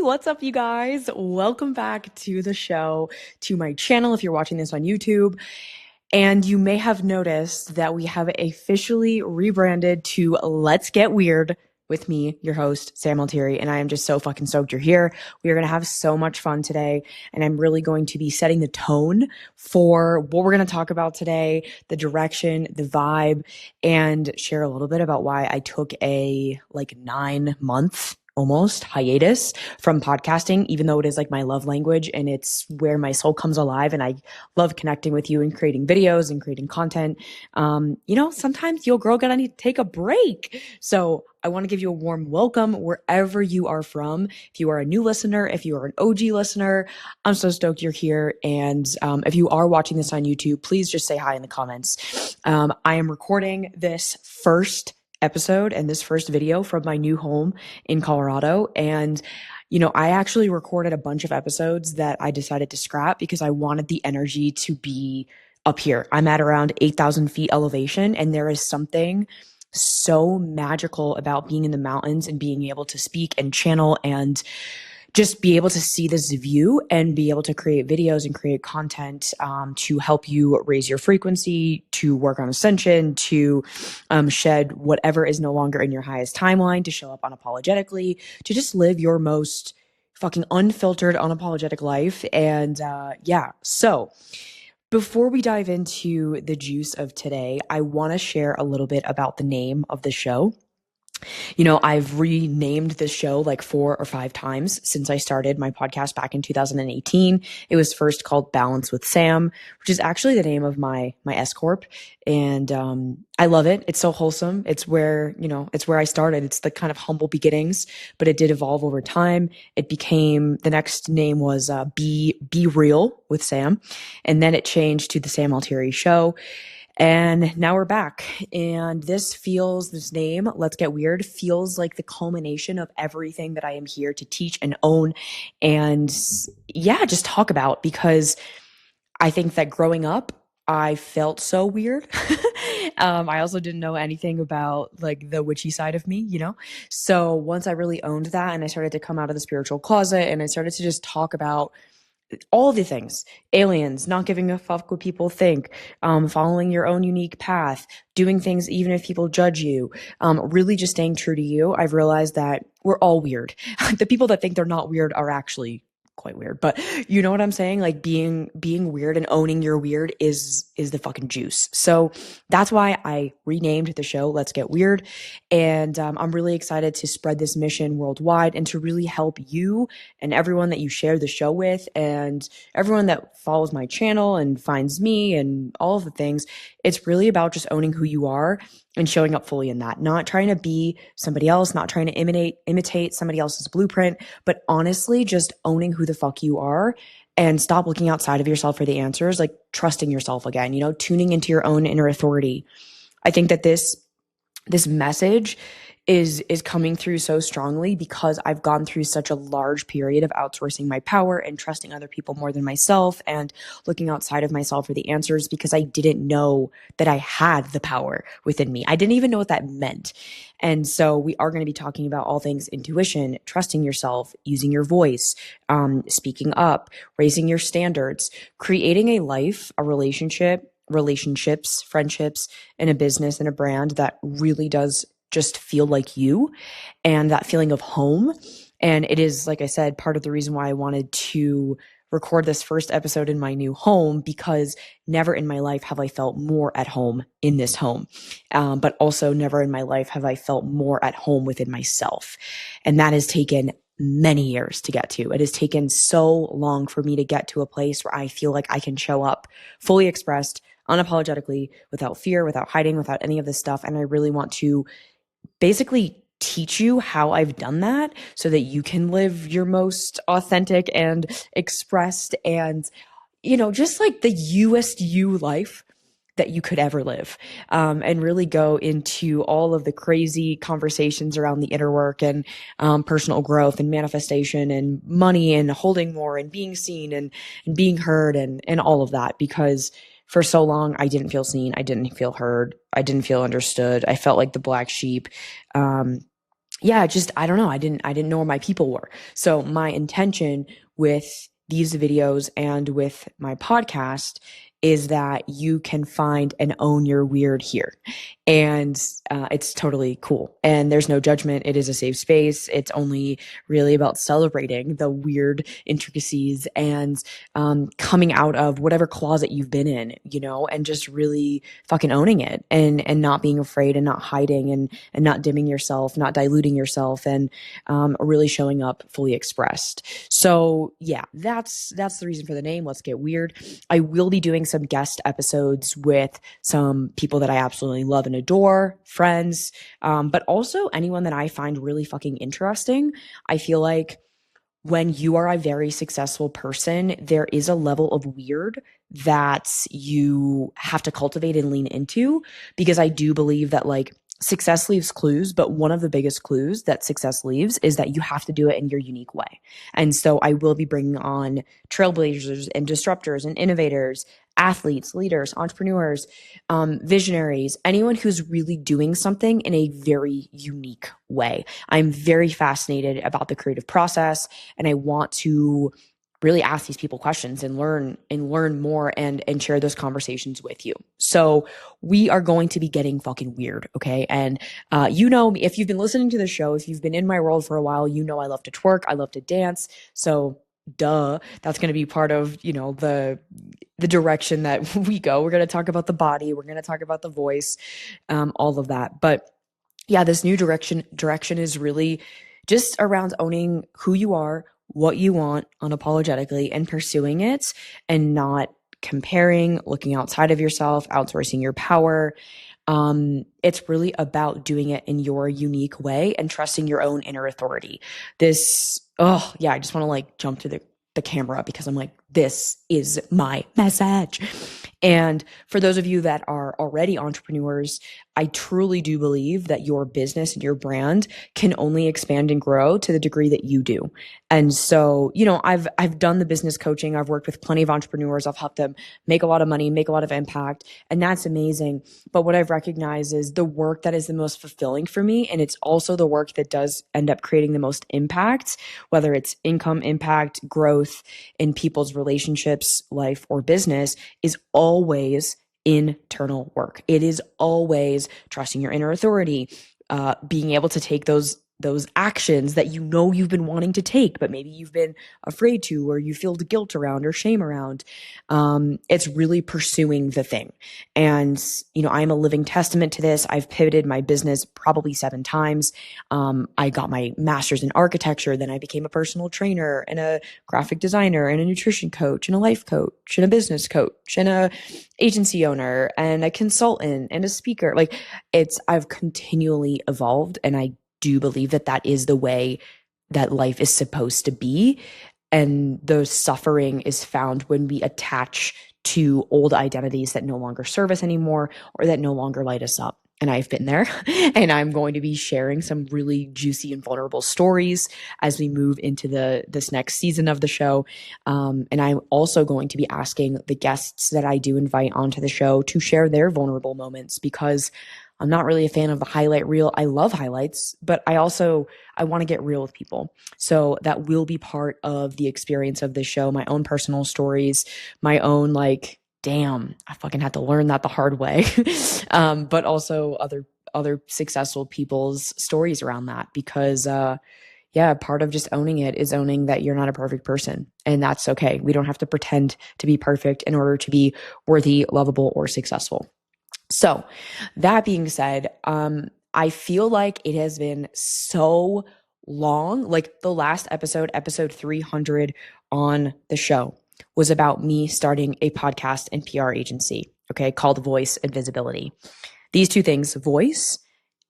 What's up, you guys? Welcome back to the show, to my channel if you're watching this on YouTube. And you may have noticed that we have officially rebranded to Let's Get Weird with me, your host, Sam Altieri, and I am just so fucking stoked you're here. We are going to have so much fun today, and I'm really going to be setting the tone for what we're going to talk about today, the direction, the vibe, and share a little bit about why I took a 9-month almost hiatus from podcasting, even though it is like my love language and it's where my soul comes alive. And I love connecting with you and creating videos and creating content. Sometimes your girl gonna need to take a break. So I want to give you a warm welcome wherever you are from. If you are a new listener, if you are an OG listener, I'm so stoked you're here. And if you are watching this on YouTube, please just say hi in the comments. I am recording this first episode and this first video from my new home in Colorado. And, I actually recorded a bunch of episodes that I decided to scrap because I wanted the energy to be up here. I'm at around 8,000 feet elevation, and there is something so magical about being in the mountains and being able to speak and channel and just be able to see this view and be able to create videos and create content to help you raise your frequency, to work on ascension, to shed whatever is no longer in your highest timeline, to show up unapologetically, to just live your most fucking unfiltered, unapologetic life. And so before we dive into the juice of today, I want to share a little bit about the name of the show. I've renamed this show like 4 or 5 times since I started my podcast back in 2018. It was first called Balance with Sam, which is actually the name of my S Corp. And I love it. It's so wholesome. It's where I started. It's the kind of humble beginnings, but it did evolve over time. It became, the next name was Be Real with Sam. And then it changed to the Sam Altieri Show. And now we're back. And this name, Let's Get Weird, feels like the culmination of everything that I am here to teach and own and just talk about, because I think that growing up, I felt so weird. I also didn't know anything about like the witchy side of me, So once I really owned that and I started to come out of the spiritual closet and I started to just talk about all the things, aliens, not giving a fuck what people think, following your own unique path, doing things even if people judge you, really just staying true to you. I've realized that we're all weird. The people that think they're not weird are actually quite weird, but you know what I'm saying? Like being weird and owning your weird is the fucking juice. So that's why I renamed the show Let's Get Weird. And I'm really excited to spread this mission worldwide and to really help you and everyone that you share the show with and everyone that follows my channel and finds me and all of the things. It's really about just owning who you are and showing up fully in that, not trying to be somebody else, not trying to imitate somebody else's blueprint, but honestly just owning who the fuck you are and stop looking outside of yourself for the answers, like trusting yourself again, tuning into your own inner authority. I think that this message is coming through so strongly because I've gone through such a large period of outsourcing my power and trusting other people more than myself and looking outside of myself for the answers because I didn't know that I had the power within me. I didn't even know what that meant. And so we are going to be talking about all things intuition, trusting yourself, using your voice, speaking up, raising your standards, creating a life, a relationships, friendships, and a business and a brand that really does just feel like you and that feeling of home. And it is, like I said, part of the reason why I wanted to record this first episode in my new home, because never in my life have I felt more at home in this home. But also never in my life have I felt more at home within myself. And that has taken many years to get to. It has taken so long for me to get to a place where I feel like I can show up fully expressed, unapologetically, without fear, without hiding, without any of this stuff. And I really want to basically teach you how I've done that so that you can live your most authentic and expressed and, just like the youest you life that you could ever live, and really go into all of the crazy conversations around the inner work and personal growth and manifestation and money and holding more and being seen and being heard and all of that, because for so long, I didn't feel seen. I didn't feel heard. I didn't feel understood. I felt like the black sheep. yeah, just, I don't know. I didn't know where my people were. So my intention with these videos and with my podcast is that you can find and own your weird here. And it's totally cool. And there's no judgment. It is a safe space. It's only really about celebrating the weird intricacies and coming out of whatever closet you've been in, you know, and just really fucking owning it and not being afraid and not hiding and not dimming yourself, not diluting yourself, and really showing up fully expressed. So yeah, that's the reason for the name. Let's get weird. I will be doing some guest episodes with some people that I absolutely love and adore, friends, but also anyone that I find really fucking interesting. I feel like when you are a very successful person, there is a level of weird that you have to cultivate and lean into, because I do believe that like success leaves clues, but one of the biggest clues that success leaves is that you have to do it in your unique way. And so I will be bringing on trailblazers and disruptors and innovators, athletes, leaders, entrepreneurs, visionaries, anyone who's really doing something in a very unique way. I'm very fascinated about the creative process, and I want to really ask these people questions and learn more and share those conversations with you. So we are going to be getting fucking weird, okay? And you know, if you've been listening to the show, if you've been in my world for a while, you know I love to twerk, I love to dance. So duh, that's going to be part of, you know, the direction that we go. We're going to talk about the body, we're going to talk about the voice, all of that. But yeah, this new direction is really just around owning who you are, what you want unapologetically, and pursuing it, and not comparing, looking outside of yourself, outsourcing your power. It's really about doing it in your unique way and trusting your own inner authority. Oh yeah, I just want to like jump to the camera because I'm like, this is my message. And for those of you that are already entrepreneurs, I truly do believe that your business and your brand can only expand and grow to the degree that you do. And so, you know, I've done the business coaching. I've worked with plenty of entrepreneurs. I've helped them make a lot of money, make a lot of impact, and that's amazing. But what I've recognized is the work that is the most fulfilling for me, and it's also the work that does end up creating the most impact, whether it's income, impact, growth in people's relationships, life, or business, is always internal work. It is always trusting your inner authority, being able to take those actions that you know you've been wanting to take, but maybe you've been afraid to, or you feel the guilt around or shame around. It's really pursuing the thing. And, you know, I'm a living testament to this. I've pivoted my business probably 7 times. I got my master's in architecture. Then I became a personal trainer and a graphic designer and a nutrition coach and a life coach and a business coach and a agency owner and a consultant and a speaker. Like I've continually evolved, and I do believe that that is the way that life is supposed to be. And the suffering is found when we attach to old identities that no longer serve us anymore or that no longer light us up. And I've been there, and I'm going to be sharing some really juicy and vulnerable stories as we move into this next season of the show. And I'm also going to be asking the guests that I do invite onto the show to share their vulnerable moments, because I'm not really a fan of the highlight reel. I love highlights, but I want to get real with people. So that will be part of the experience of this show, my own personal stories, my own like, damn, I fucking had to learn that the hard way. But also other successful people's stories around that, because yeah, part of just owning it is owning that you're not a perfect person, and that's okay. We don't have to pretend to be perfect in order to be worthy, lovable, or successful. So that being said, I feel like it has been so long. Like the last episode 300 on the show, was about me starting a podcast and PR agency, okay, called Voice and Visibility. These two things, voice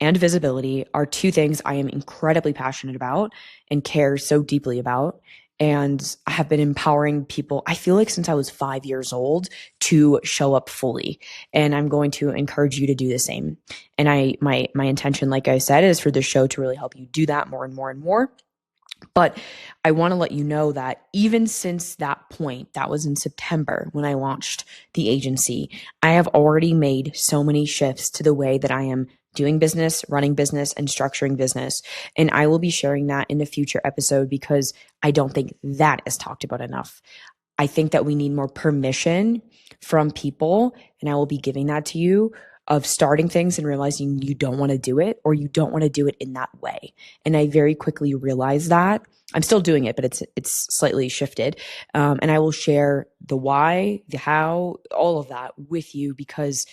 and visibility, are two things I am incredibly passionate about and care so deeply about. And I have been empowering people, I feel like since I was 5 years old, to show up fully. And I'm going to encourage you to do the same. And my intention, like I said, is for this show to really help you do that more and more and more. But I want to let you know that even since that point, that was in September when I launched the agency, I have already made so many shifts to the way that I am doing business, running business, and structuring business. And I will be sharing that in a future episode because I don't think that is talked about enough. I think that we need more permission from people, and I will be giving that to you, of starting things and realizing you don't want to do it, or you don't want to do it in that way. And I very quickly realized that. I'm still doing it, but it's slightly shifted. And I will share the why, the how, all of that with you, because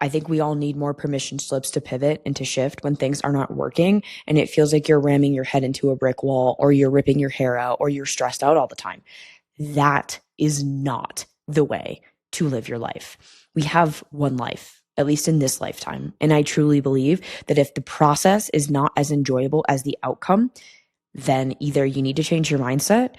I think we all need more permission slips to pivot and to shift when things are not working and it feels like you're ramming your head into a brick wall, or you're ripping your hair out, or you're stressed out all the time. That is not the way to live your life. We have one life, at least in this lifetime. And I truly believe that if the process is not as enjoyable as the outcome, then either you need to change your mindset,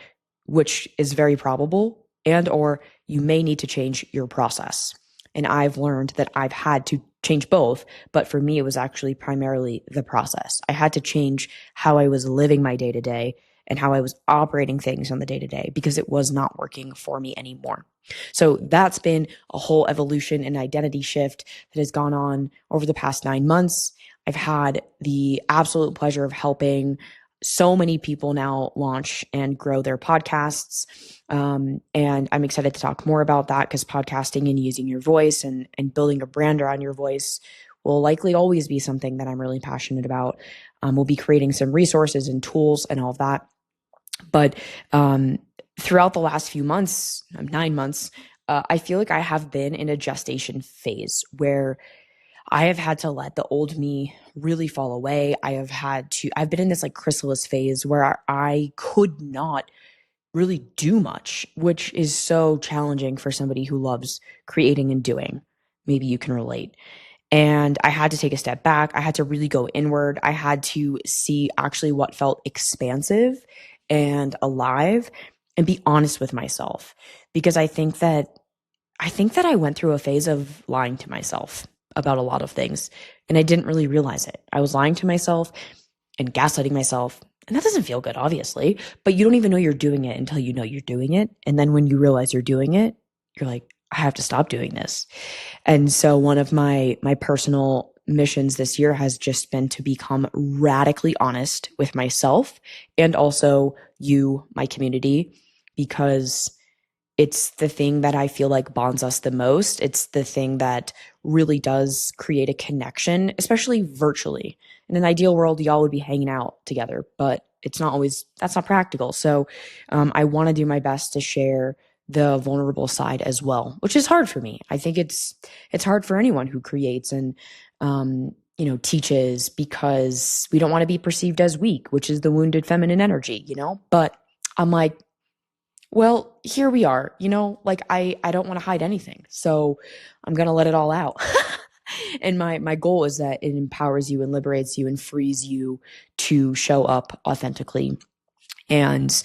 which is very probable, and or you may need to change your process. And I've learned that I've had to change both, but for me, it was actually primarily the process. I had to change how I was living my day-to-day and how I was operating things on the day-to-day because it was not working for me anymore. So that's been a whole evolution and identity shift that has gone on over the past 9 months. I've had the absolute pleasure of helping so many people now launch and grow their podcasts. And I'm excited to talk more about that because podcasting and using your voice and building a brand around your voice will likely always be something that I'm really passionate about. We'll be creating some resources and tools and all of that. But throughout the last few months, 9 months, I feel like I have been in a gestation phase where I have had to let the old me really fall away. I've been in this like chrysalis phase where I could not really do much, which is so challenging for somebody who loves creating and doing. Maybe you can relate. And I had to take a step back. I had to really go inward. I had to see actually what felt expansive and alive and be honest with myself. Because I think that I went through a phase of lying to myself about a lot of things, and I didn't really realize it. I was lying to myself and gaslighting myself, and that doesn't feel good, obviously, but you don't even know you're doing it until you know you're doing it. And then when you realize you're doing it, you're like, I have to stop doing this. And so one of my personal missions this year has just been to become radically honest with myself and also you, my community, because it's the thing that I feel like bonds us the most. It's the thing that really does create a connection, especially virtually. In an ideal world, y'all would be hanging out together, but it's not always, that's not practical. So I want to do my best to share the vulnerable side as well, which is hard for me. I think it's hard for anyone who creates and teaches, because we don't want to be perceived as weak, which is the wounded feminine energy, But I'm like, well, here we are, like I don't want to hide anything. So I'm going to let it all out. And my goal is that it empowers you and liberates you and frees you to show up authentically and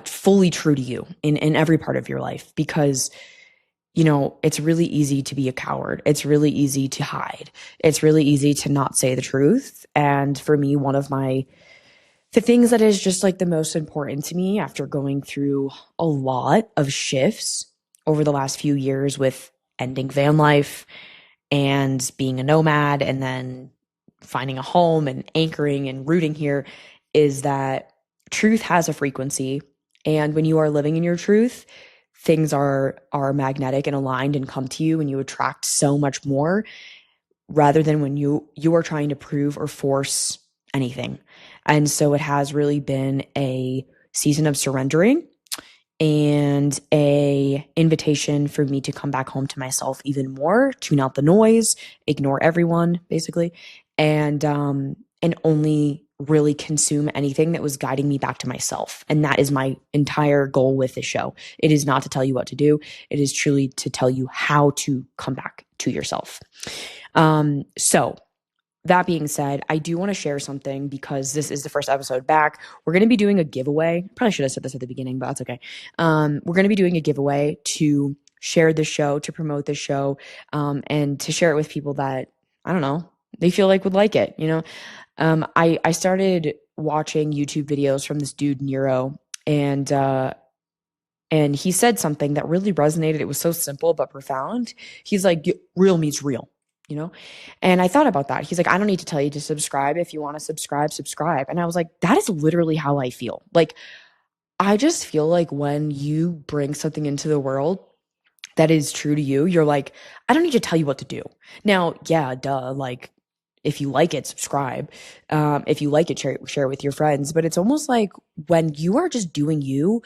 fully true to you in every part of your life, because it's really easy to be a coward. It's really easy to hide. It's really easy to not say the truth. And for me, one of the things that is just like the most important to me after going through a lot of shifts over the last few years with ending van life and being a nomad and then finding a home and anchoring and rooting here is that truth has a frequency. And when you are living in your truth, things are magnetic and aligned and come to you, and you attract so much more rather than when you are trying to prove or force anything. And so it has really been a season of surrendering and a invitation for me to come back home to myself even more, tune out the noise, ignore everyone basically, and only really consume anything that was guiding me back to myself. And that is my entire goal with this show. It is not to tell you what to do. It is truly to tell you how to come back to yourself. So that being said, I do want to share something because this is the first episode back. We're going to be doing a giveaway. Probably should have said this at the beginning, but that's okay. We're going to be doing a giveaway to share the show, to promote the show, and to share it with people that, I don't know, they feel like would like it. I started watching YouTube videos from this dude, Nero, and he said something that really resonated. It was so simple but profound. He's like, real means real. you know? And I thought about that. He's like, I don't need to tell you to subscribe. If you want to subscribe, subscribe. And I was like, that is literally how I feel. Like, I just feel like when you bring something into the world that is true to you, you're like, I don't need to tell you what to do. Now, yeah, duh. Like, if you like it, subscribe. If you like it, share it with your friends. But it's almost like when you are just doing you,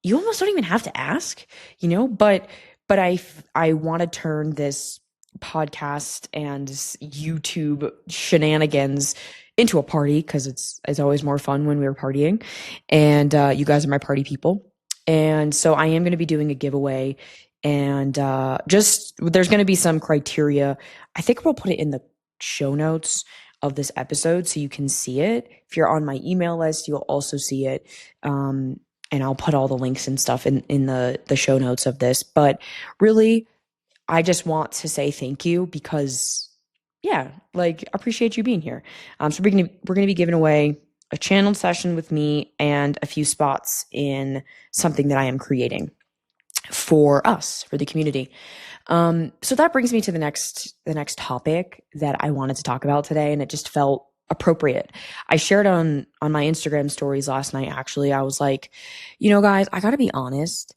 you almost don't even have to ask, you know? But I want to turn this podcast and YouTube shenanigans into a party because it's always more fun when we're partying. And you guys are my party people. And so I am going to be doing a giveaway. And just there's going to be some criteria. I think we'll put it in the show notes of this episode so you can see it. If you're on my email list, you'll also see it. And I'll put all the links and stuff in the show notes of this. But really, I just want to say thank you because, yeah, like appreciate you being here. So we're gonna be giving away a channeled session with me and a few spots in something that I am creating for us, for the community. So that brings me to the next topic that I wanted to talk about today, and it just felt appropriate. I shared on my Instagram stories last night. Actually, I was like, guys, I got to be honest.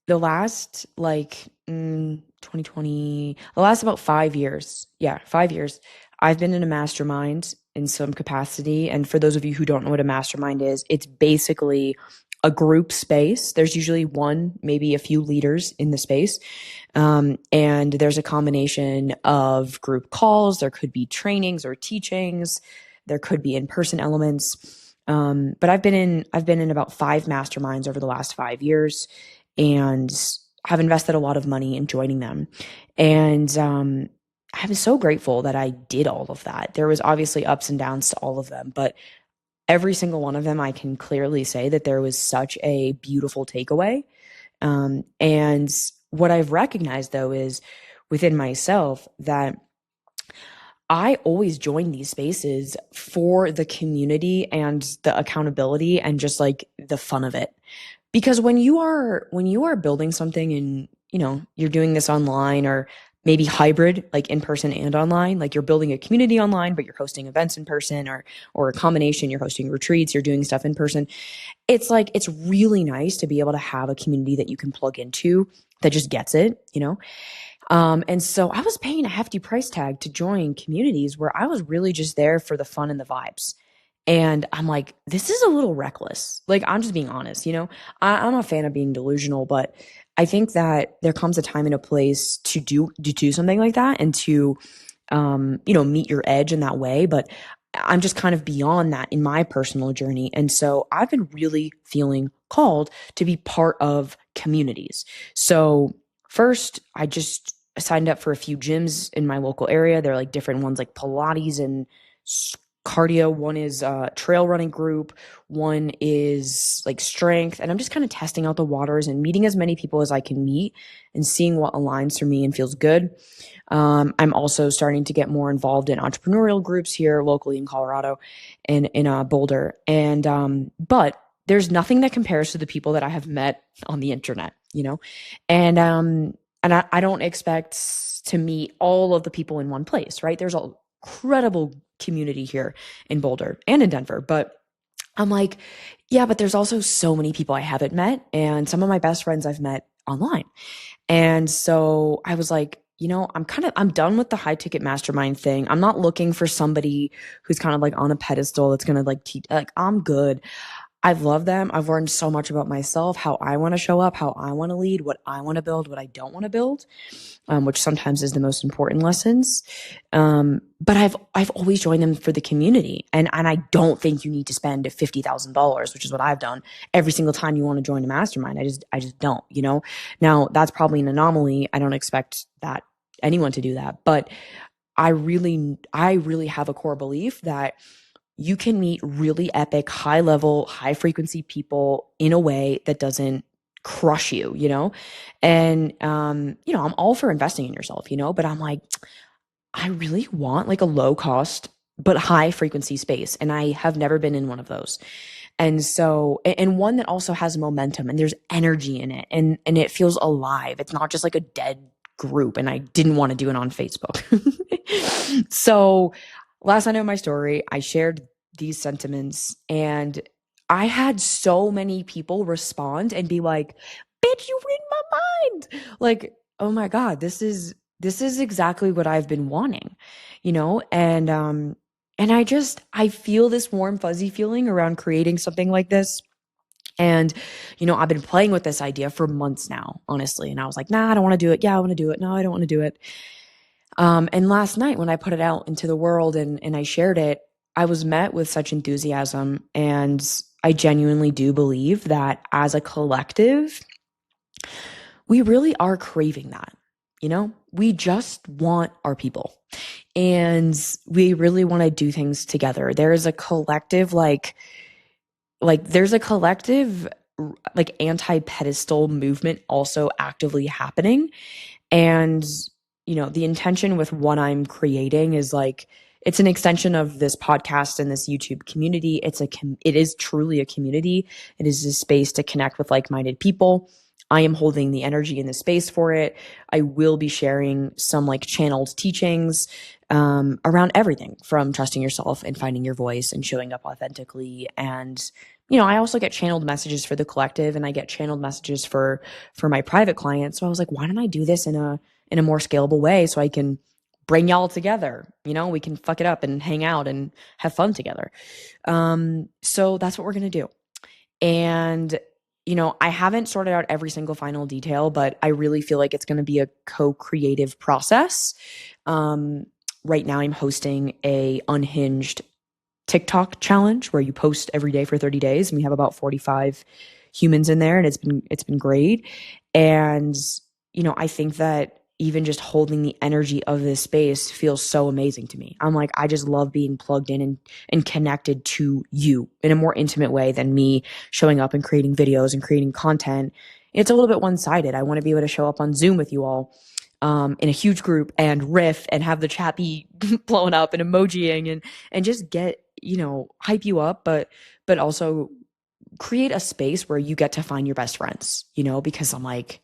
The last 2020, the last about 5 years, 5 years, I've been in a mastermind in some capacity. And for those of you who don't know what a mastermind is, it's basically a group space. There's usually one, maybe a few leaders in the space. And there's a combination of group calls. There could be trainings or teachings. There could be in-person elements. But I've been in about 5 masterminds over the last 5 years and have invested a lot of money in joining them. And I'm so grateful that I did all of that. There was obviously ups and downs to all of them, but every single one of them, I can clearly say that there was such a beautiful takeaway. And what I've recognized, though, is within myself that I always join these spaces for the community and the accountability and just like the fun of it. Because when you are building something and, you're doing this online or maybe hybrid, like in person and online, like you're building a community online, but you're hosting events in person or a combination, you're hosting retreats, you're doing stuff in person. It's like, it's really nice to be able to have a community that you can plug into that just gets it, and so I was paying a hefty price tag to join communities where I was really just there for the fun and the vibes. And I'm like, this is a little reckless. Like, I'm just being honest, I'm a fan of being delusional, but I think that there comes a time and a place to do something like that and to, meet your edge in that way. But I'm just kind of beyond that in my personal journey. And so I've been really feeling called to be part of communities. So first, I just signed up for a few gyms in my local area. They're like different ones, like Pilates and cardio. One is a trail running group. One is like strength. And I'm just kind of testing out the waters and meeting as many people as I can meet and seeing what aligns for me and feels good. I'm also starting to get more involved in entrepreneurial groups here locally in Colorado and in Boulder. And but there's nothing that compares to the people that I have met on the internet, and I don't expect to meet all of the people in one place, right? There's an incredible community here in Boulder and in Denver, but I'm like, yeah, but there's also so many people I haven't met, and some of my best friends I've met online. And so I was like, I'm done with the high ticket mastermind thing. I'm not looking for somebody who's kind of like on a pedestal that's going to like teach, like I'm good. I've loved them. I've learned so much about myself, how I want to show up, how I want to lead, what I want to build, what I don't want to build, which sometimes is the most important lessons. But I've always joined them for the community. And I don't think you need to spend $50,000, which is what I've done every single time you want to join a mastermind. I just don't, Now that's probably an anomaly. I don't expect that anyone to do that. But I really have a core belief that you can meet really epic, high level, high frequency people in a way that doesn't crush you, And, I'm all for investing in yourself, but I'm like, I really want like a low cost, but high frequency space. And I have never been in one of those. And so, and one that also has momentum and there's energy in it and it feels alive. It's not just like a dead group, and I didn't want to do it on Facebook. So last night on my story, I shared these sentiments, and I had so many people respond and be like, bitch, you read my mind. Like, oh my God, this is exactly what I've been wanting, and I feel this warm, fuzzy feeling around creating something like this. And, I've been playing with this idea for months now, honestly. And I was like, nah, I don't want to do it. Yeah, I want to do it. No, I don't want to do it. And last night when I put it out into the world and I shared it, I was met with such enthusiasm. And I genuinely do believe that as a collective, we really are craving that. We just want our people, and we really want to do things together. There is a collective, there's a collective, anti-pedestal movement also actively happening. And, the intention with what I'm creating is it's an extension of this podcast and this YouTube community. It is truly a community. It is a space to connect with like-minded people. I am holding the energy in the space for it. I will be sharing some channeled teachings around everything from trusting yourself and finding your voice and showing up authentically. And, I also get channeled messages for the collective, and I get channeled messages for my private clients. So I was like, why don't I do this in a more scalable way so I can bring y'all together? We can fuck it up and hang out and have fun together. So that's what we're going to do. And I haven't sorted out every single final detail, but I really feel like it's going to be a co-creative process. Right now I'm hosting a unhinged TikTok challenge where you post every day for 30 days, and we have about 45 humans in there, and it's been great. And I think that even just holding the energy of this space feels so amazing to me. I'm like, I just love being plugged in and connected to you in a more intimate way than me showing up and creating videos and creating content. It's a little bit one-sided. I want to be able to show up on Zoom with you all in a huge group and riff and have the chat be blowing up and emojiing and just get, hype you up, but also create a space where you get to find your best friends, because I'm like,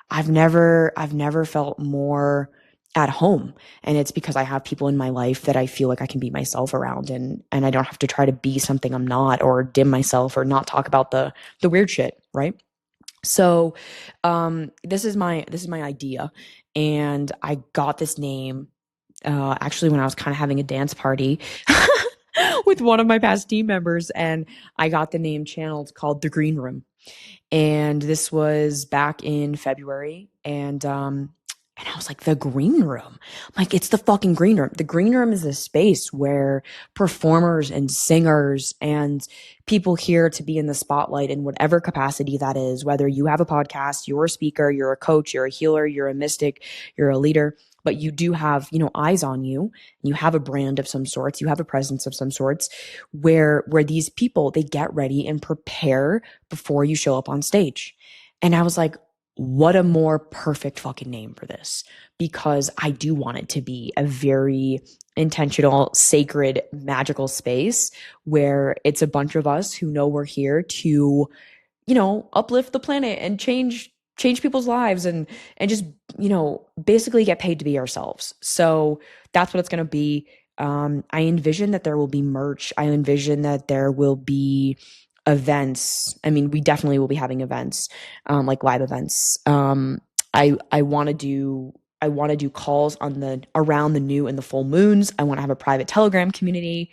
I've never felt more at home. And it's because I have people in my life that I feel like I can be myself around, and I don't have to try to be something I'm not, or dim myself, or not talk about the weird shit. Right. So, this is my idea. And I got this name, actually when I was kind of having a dance party with one of my past team members, and I got the name channeled called The Green Room. And this was back in February. And I was like, the green room. I'm like, it's the fucking green room. The green room is a space where performers and singers and people here to be in the spotlight in whatever capacity that is, whether you have a podcast, you're a speaker, you're a coach, you're a healer, you're a mystic, you're a leader, but you do have, eyes on you. You have a brand of some sorts. You have a presence of some sorts where these people, they get ready and prepare before you show up on stage. And I was like, what a more perfect fucking name for this, because I do want it to be a very intentional, sacred, magical space where it's a bunch of us who know we're here to, uplift the planet and change people's lives and just, basically get paid to be ourselves. So that's what it's going to be. I envision that there will be merch. I envision that there will be events. I mean, we definitely will be having events, like live events. I want to do calls around the new and the full moons. I want to have a private Telegram community.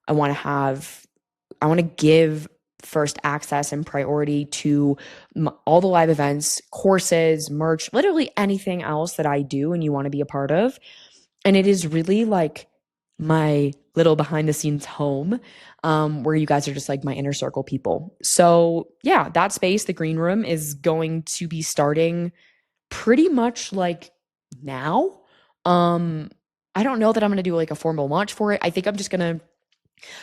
I want to give first access and priority to all the live events, courses, merch, literally anything else that I do and you want to be a part of. And it is really like my little behind the scenes home, where you guys are just like my inner circle people. So yeah, that space, the green room, is going to be starting pretty much like now. I don't know that I'm going to do like a formal launch for it. I think I'm just going to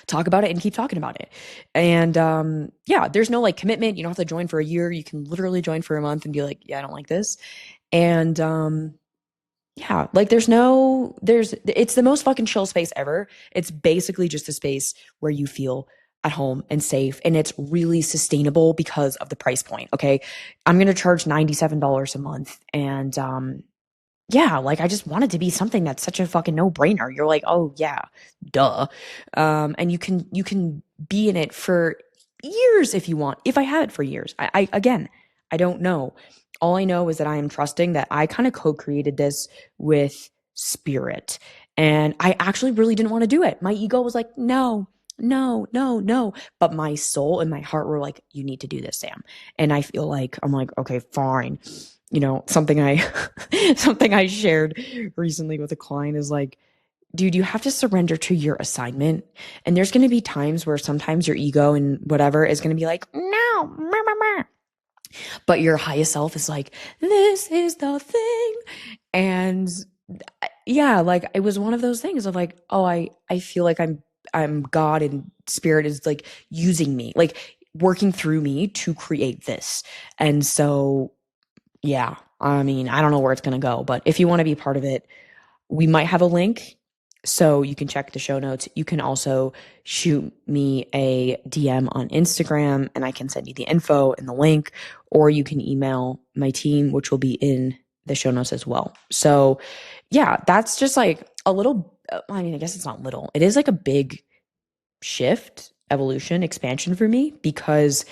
talk about it and keep talking about it. And yeah, there's no like commitment. You don't have to join for a year. You can literally join for a month and be like, yeah, I don't like this. And yeah, like it's the most fucking chill space ever. It's basically just a space where you feel at home and safe, and it's really sustainable because of the price point. Okay. I'm going to charge $97 a month, and yeah, like I just want it to be something that's such a fucking no-brainer. You're like, oh yeah, duh. And you can be in it for years if you want. If I have it for years. I again, I don't know. All I know is that I am trusting that I kind of co-created this with spirit. And I actually really didn't want to do it. My ego was like, no, no, no, no. But my soul and my heart were like, you need to do this, Sam. And I feel like I'm like, okay, fine. You know, something I something I shared recently with a client is like, dude, you have to surrender to your assignment. And there's going to be times where sometimes your ego and whatever is going to be like, no, meh, meh, meh. But your highest self is like, this is the thing. And yeah, like it was one of those things of like, oh, I feel like I'm God and spirit is like using me, like working through me to create this. And so yeah, I mean, I don't know where it's going to go, but if you want to be part of it, we might have a link so you can check the show notes. You can also shoot me a DM on Instagram and I can send you the info and the link, or you can email my team, which will be in the show notes as well. So yeah, that's just like a little, I mean, I guess it's not little. It is like a big shift, evolution, expansion for me, because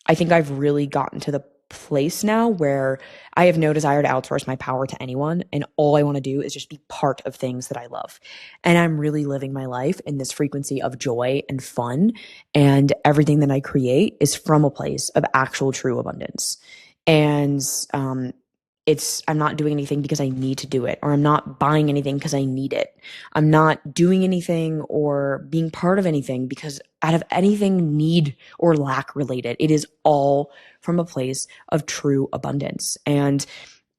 I think I've really gotten to the place now where I have no desire to outsource my power to anyone. And all I want to do is just be part of things that I love. And I'm really living my life in this frequency of joy and fun. And everything that I create is from a place of actual true abundance. And I'm not doing anything because I need to do it, or I'm not buying anything because I need it. I'm not doing anything or being part of anything because out of anything need or lack related. It is all from a place of true abundance. And,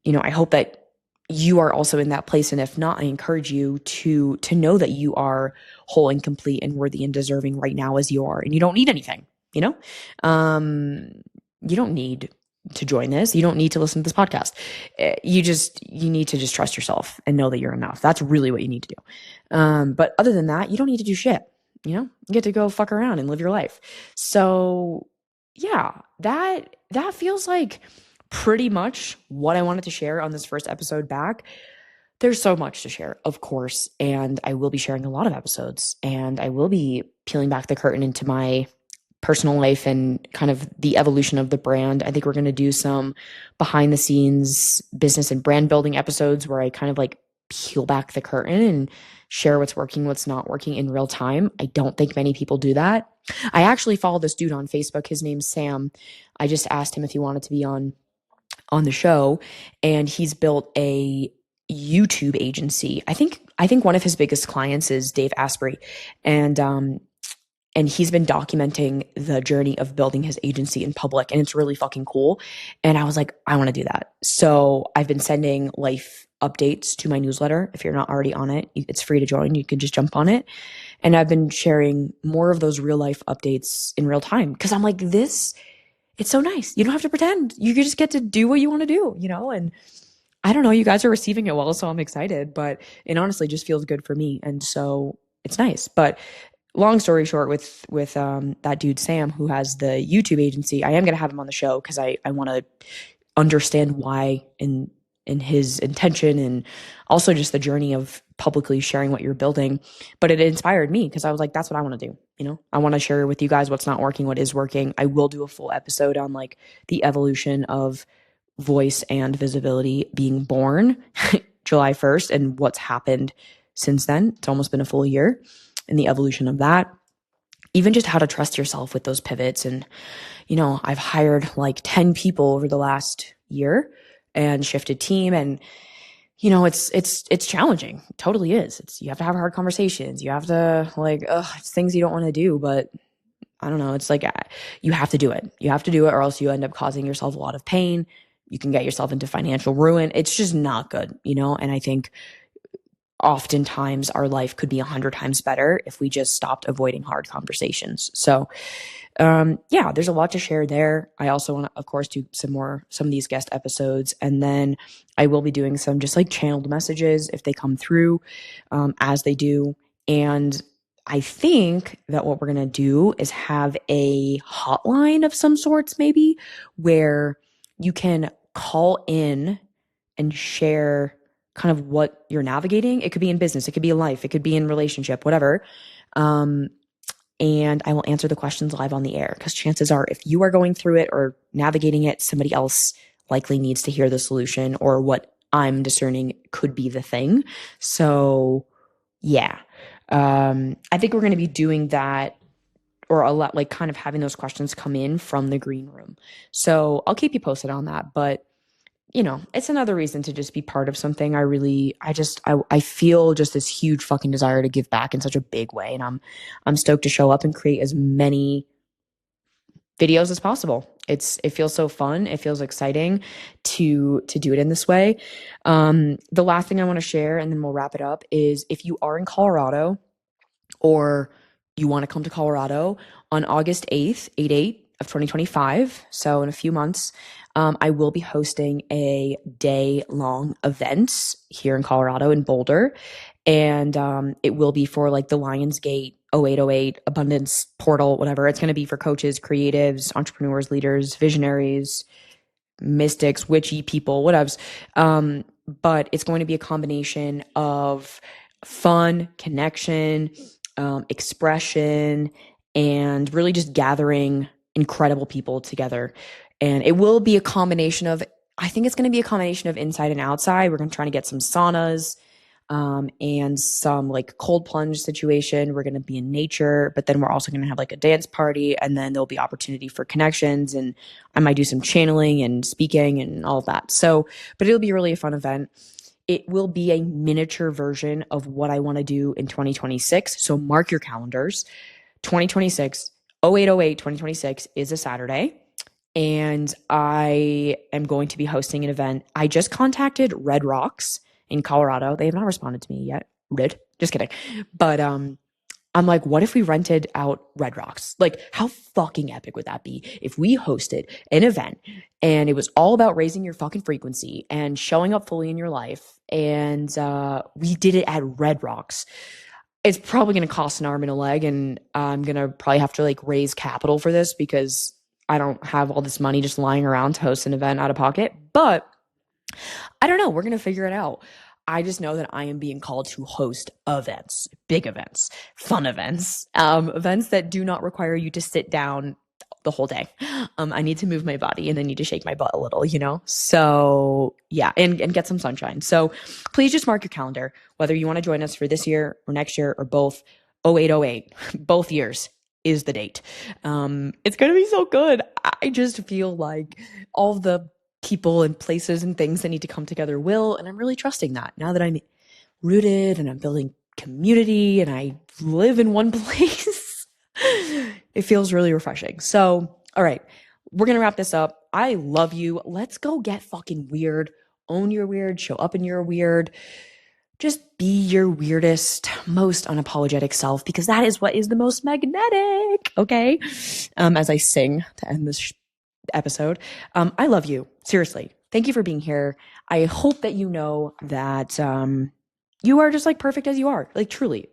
you know, I hope that you are also in that place. And if not, I encourage you to know that you are whole and complete and worthy and deserving right now as you are. And you don't need anything, you know? You don't need to join this. You don't need to listen to this podcast. You need to just trust yourself and know that you're enough. That's really what you need to do. But other than that, you don't need to do shit. You know, you get to go fuck around and live your life. So yeah, that feels like pretty much what I wanted to share on this first episode back. There's so much to share, of course, and I will be sharing a lot of episodes, and I will be peeling back the curtain into my personal life and kind of the evolution of the brand. I think we're going to do some behind the scenes business and brand building episodes where I kind of like peel back the curtain and share what's working, what's not working in real time. I don't think many people do that. I actually follow this dude on Facebook. His name's Sam. I just asked him if he wanted to be on the show, and he's built a YouTube agency. I think one of his biggest clients is Dave Asprey, and he's been documenting the journey of building his agency in public, and it's really fucking cool. And I was like, I want to do that. So I've been sending life updates to my newsletter. If you're not already on it, it's free to join. You can just jump on it. And I've been sharing more of those real life updates in real time because I'm like, it's so nice. You don't have to pretend. You just get to do what you want to do, you know? And I don't know, you guys are receiving it well, so I'm excited, but it honestly just feels good for me. And so it's nice. But long story short, with that dude, Sam, who has the YouTube agency, I am going to have him on the show because I want to understand why in his intention, and also just the journey of publicly sharing what you're building. But it inspired me because I was like, that's what I want to do. You know, I want to share with you guys what's not working, what is working. I will do a full episode on like the evolution of voice and visibility being born July 1st and what's happened since then. It's almost been a full year, and the evolution of that. Even just how to trust yourself with those pivots. And, you know, I've hired like 10 people over the last year and shifted team. And, you know, it's challenging. It totally is. You have to have hard conversations. You have to like, it's things you don't want to do, but I don't know. It's like, you have to do it. You have to do it, or else you end up causing yourself a lot of pain. You can get yourself into financial ruin. It's just not good, you know? And I think oftentimes our life could be 100 times better if we just stopped avoiding hard conversations. So, yeah, there's a lot to share there. I also want to, of course, do some of these guest episodes. And then I will be doing some just like channeled messages if they come through, as they do. And I think that what we're going to do is have a hotline of some sorts, maybe, where you can call in and share kind of what you're navigating. It could be in business, it could be in life, it could be in relationship, whatever. And I will answer the questions live on the air, because chances are if you are going through it or navigating it, somebody else likely needs to hear the solution or what I'm discerning could be the thing. So yeah, I think we're going to be doing that, or a lot, like kind of having those questions come in from the green room. So I'll keep you posted on that. But you know, it's another reason to just be part of something. I feel just this huge fucking desire to give back in such a big way. And I'm stoked to show up and create as many videos as possible. It feels so fun. It feels exciting to do it in this way. The last thing I want to share, and then we'll wrap it up, is if you are in Colorado or you want to come to Colorado on August 8th, 8/8 of 2025, so in a few months, I will be hosting a day-long event here in Colorado in Boulder, and it will be for like the Lionsgate 0808 Abundance Portal, whatever. It's going to be for coaches, creatives, entrepreneurs, leaders, visionaries, mystics, witchy people, whatevs. But it's going to be a combination of fun, connection, expression, and really just gathering incredible people together. And it will be a combination of, I think it's going to be a combination of inside and outside. We're going to try to get some saunas, and some like cold plunge situation. We're going to be in nature, but then we're also going to have like a dance party, and then there'll be opportunity for connections, and I might do some channeling and speaking and all of that. So, but it'll be really a fun event. It will be a miniature version of what I want to do in 2026. So mark your calendars. 2026, 0808 2026 is a Saturday. And I am going to be hosting an event. I just contacted Red Rocks in Colorado. They have not responded to me yet. Just kidding. But I'm like, what if we rented out Red Rocks? Like, how fucking epic would that be if we hosted an event and it was all about raising your fucking frequency and showing up fully in your life, and we did it at Red Rocks? It's probably going to cost an arm and a leg, and I'm going to probably have to like raise capital for this because I don't have all this money just lying around to host an event out of pocket. But I don't know. We're going to figure it out. I just know that I am being called to host events, big events, fun events, events that do not require you to sit down the whole day. I need to move my body, and I need to shake my butt a little, you know? So yeah, and get some sunshine. So please just mark your calendar, whether you want to join us for this year or next year or both. 0808, both years is the date. It's going to be so good. I just feel like all the people and places and things that need to come together will, and I'm really trusting that now that I'm rooted and I'm building community and I live in one place. It feels really refreshing. So, all right, we're going to wrap this up. I love you. Let's go get fucking weird. Own your weird, show up in your weird. Just be your weirdest, most unapologetic self, because that is what is the most magnetic. Okay. As I sing to end this episode. I love you. Seriously. Thank you for being here. I hope that you know that you are just like perfect as you are. Like truly.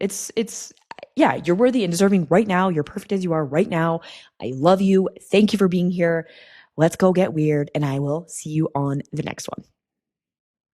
Yeah, you're worthy and deserving right now. You're perfect as you are right now. I love you. Thank you for being here. Let's go get weird, and I will see you on the next one.